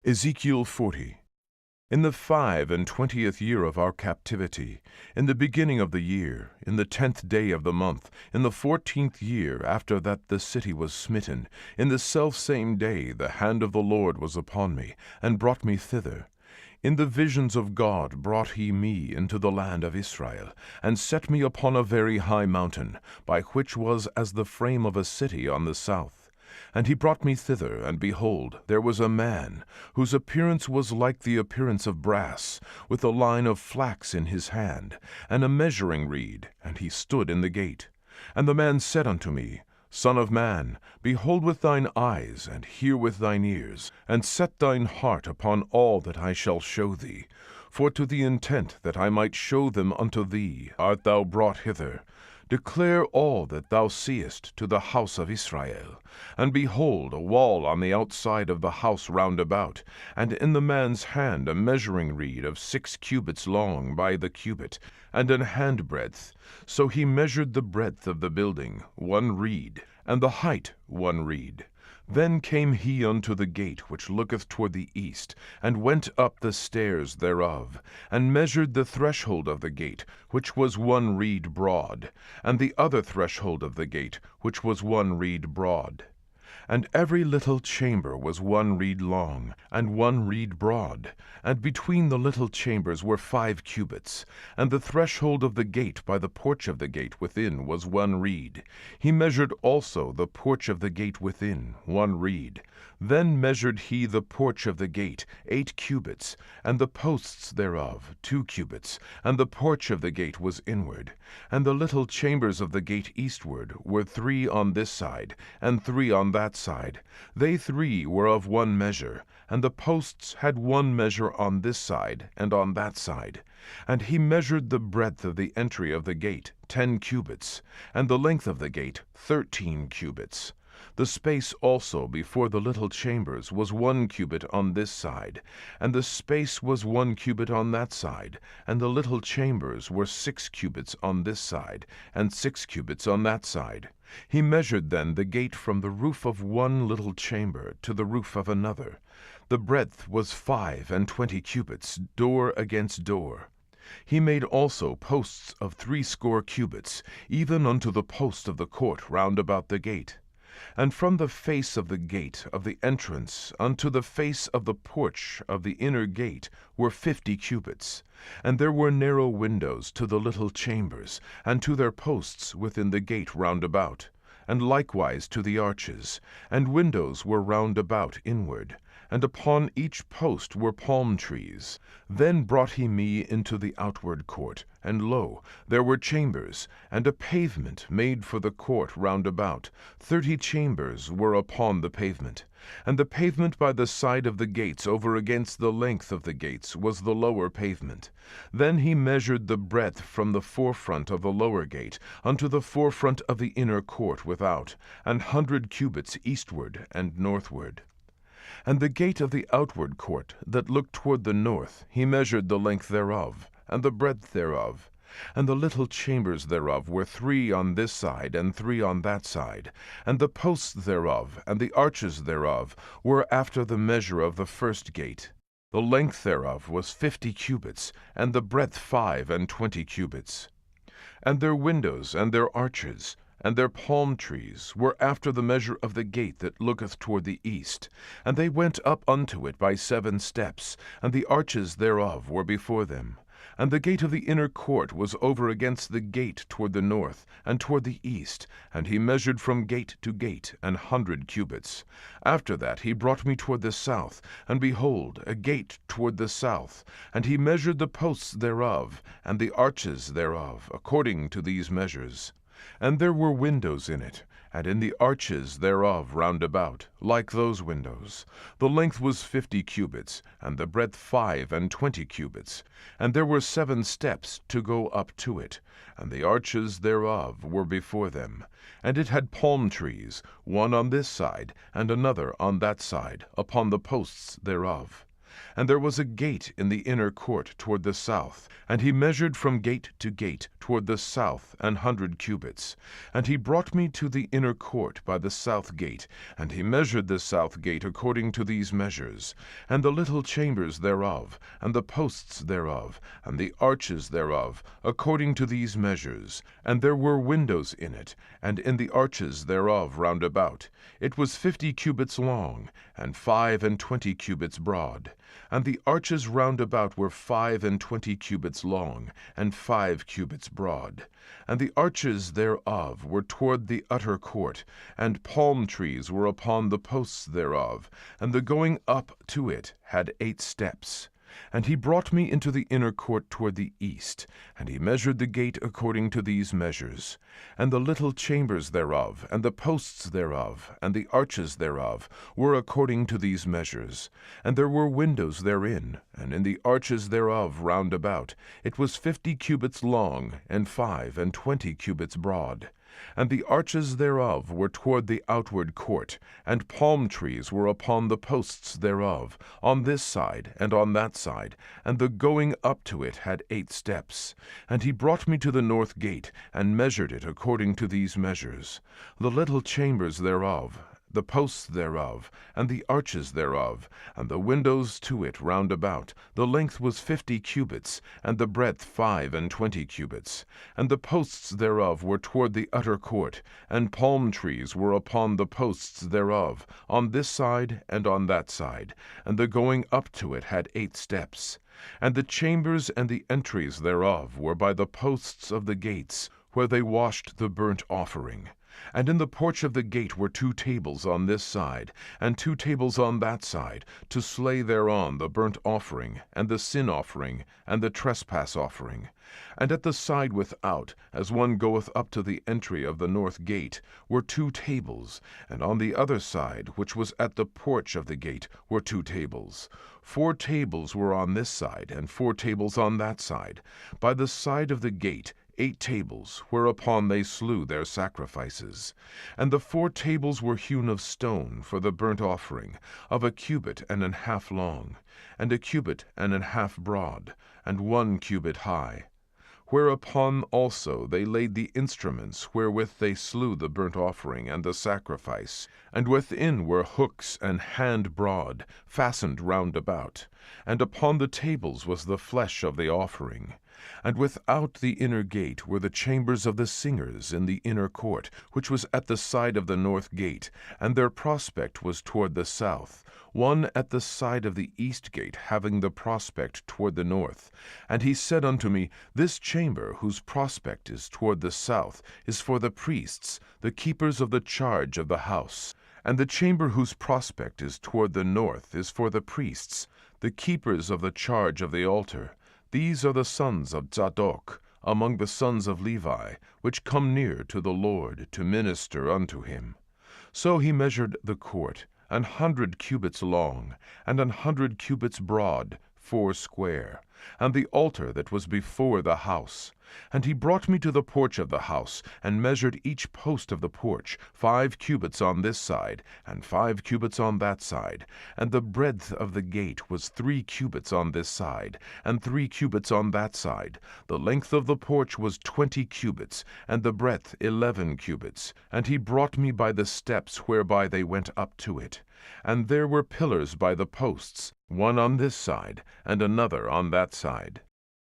Ezekiel 40. In the 25th year of our captivity, in the beginning of the year, in the 10th day of the month, in the 14th year after that the city was smitten, in the selfsame day the hand of the Lord was upon me, and brought me thither. In the visions of God brought he me into the land of Israel, and set me upon a very high mountain, by which was as the frame of a city on the south. And he brought me thither, and behold, there was a man, whose appearance was like the appearance of brass, with a line of flax in his hand, and a measuring reed, and he stood in the gate. And the man said unto me, Son of man, behold with thine eyes, and hear with thine ears, and set thine heart upon all that I shall show thee. For to the intent that I might show them unto thee art thou brought hither. Declare all that thou seest to the house of Israel. And behold, a wall on the outside of the house round about, and in the man's hand a measuring reed of 6 cubits long by the cubit, and an handbreadth. So he measured the breadth of the building, 1 reed, and the height 1 reed. Then came he unto the gate which looketh toward the east, and went up the stairs thereof, and measured the threshold of the gate, which was 1 reed broad, and the other threshold of the gate, which was 1 reed broad. And every little chamber was 1 reed long, and 1 reed broad, and between the little chambers were 5 cubits. And the threshold of the gate by the porch of the gate within was 1 reed. He measured also the porch of the gate within, 1 reed. Then measured he the porch of the gate 8 cubits, and the posts thereof 2 cubits, and the porch of the gate was inward. And the little chambers of the gate eastward were 3 on this side, and 3 on that side. They 3 were of 1 measure, and the posts had 1 measure on this side and on that side. And he measured the breadth of the entry of the gate 10 cubits, and the length of the gate 13 cubits. The space also before the little chambers was 1 cubit on this side, and the space was 1 cubit on that side, and the little chambers were 6 cubits on this side, and 6 cubits on that side. He measured then the gate from the roof of 1 little chamber to the roof of another. The breadth was 25 cubits, door against door. He made also posts of 60 cubits, even unto the post of the court round about the gate. And from the face of the gate of the entrance unto the face of the porch of the inner gate were 50 cubits. And there were narrow windows to the little chambers, and to their posts within the gate round about, and likewise to the arches, and windows were round about inward, and upon each post were palm trees. Then brought he me into the outward court, and lo, there were chambers, and a pavement made for the court round about. 30 chambers were upon the pavement. And the pavement by the side of the gates over against the length of the gates was the lower pavement. Then he measured the breadth from the forefront of the lower gate unto the forefront of the inner court without, 100 cubits eastward and northward. And the gate of the outward court that looked toward the north, he measured the length thereof, and the breadth thereof. And the little chambers thereof were 3 on this side, and 3 on that side. And the posts thereof, and the arches thereof, were after the measure of the first gate. The length thereof was 50 cubits, and the breadth 25 cubits. And their windows, and their arches, and their palm trees were after the measure of the gate that looketh toward the east. And they went up unto it by 7 steps, and the arches thereof were before them. And the gate of the inner court was over against the gate toward the north, and toward the east, and he measured from gate to gate 100 cubits. After that he brought me toward the south, and behold, a gate toward the south. And he measured the posts thereof, and the arches thereof, according to these measures. And there were windows in it, and in the arches thereof round about, like those windows. The length was 50 cubits, and the breadth 25 cubits. And there were 7 steps to go up to it, and the arches thereof were before them. And it had palm trees, 1 on this side, and another on that side, upon the posts thereof. And there was a gate in the inner court toward the south. And he measured from gate to gate toward the south 100 cubits. And he brought me to the inner court by the south gate, and he measured the south gate according to these measures, and the little chambers thereof, and the posts thereof, and the arches thereof, according to these measures. And there were windows in it, and in the arches thereof round about. It was 50 cubits long, and 25 cubits broad. And the arches round about were 25 cubits long, and 5 cubits broad. And the arches thereof were toward the utter court, and palm trees were upon the posts thereof, and the going up to it had 8 steps. And he brought me into the inner court toward the east, and he measured the gate according to these measures. And the little chambers thereof, and the posts thereof, and the arches thereof, were according to these measures. And there were windows therein, and in the arches thereof round about. It was 50 cubits long, and 25 cubits broad. And the arches thereof were toward the outward court, and palm trees were upon the posts thereof, on this side and on that side, and the going up to it had 8 steps. And he brought me to the north gate, and measured it according to these measures. The little chambers thereof, the posts thereof, and the arches thereof, and the windows to it round about, the length was 50 cubits, and the breadth 25 cubits. And the posts thereof were toward the utter court, and palm trees were upon the posts thereof, on this side and on that side, and the going up to it had 8 steps. And the chambers and the entries thereof were by the posts of the gates, where they washed the burnt offering. And in the porch of the gate were 2 tables on this side, and 2 tables on that side, to slay thereon the burnt offering, and the sin offering, and the trespass offering. And at the side without, as one goeth up to the entry of the north gate, were 2 tables, and on the other side, which was at the porch of the gate, were 2 tables. 4 tables were on this side, and 4 tables on that side. By the side of the gate 8 tables, whereupon they slew their sacrifices. And the 4 tables were hewn of stone for the burnt offering, of 1 cubit and an half long, and 1 cubit and an half broad, and 1 cubit high. Whereupon also they laid the instruments wherewith they slew the burnt offering and the sacrifice, and within were hooks an hand broad, fastened round about. And upon the tables was the flesh of the offering. And without the inner gate were the chambers of the singers in the inner court, which was at the side of the north gate, and their prospect was toward the south, one at the side of the east gate, having the prospect toward the north. And he said unto me, This chamber, whose prospect is toward the south, is for the priests, the keepers of the charge of the house. And the chamber whose prospect is toward the north is for the priests, the keepers of the charge of the altar. These are the sons of Zadok, among the sons of Levi, which come near to the Lord to minister unto him. So he measured the court, 100 cubits long, and 100 cubits broad, 4 square, and the altar that was before the house. And he brought me to the porch of the house, and measured each post of the porch, 5 cubits on this side, and 5 cubits on that side. And the breadth of the gate was 3 cubits on this side, and 3 cubits on that side. The length of the porch was 20 cubits, and the breadth 11 cubits. And he brought me by the steps whereby they went up to it. And there were pillars by the posts, one on this side, and another on that side.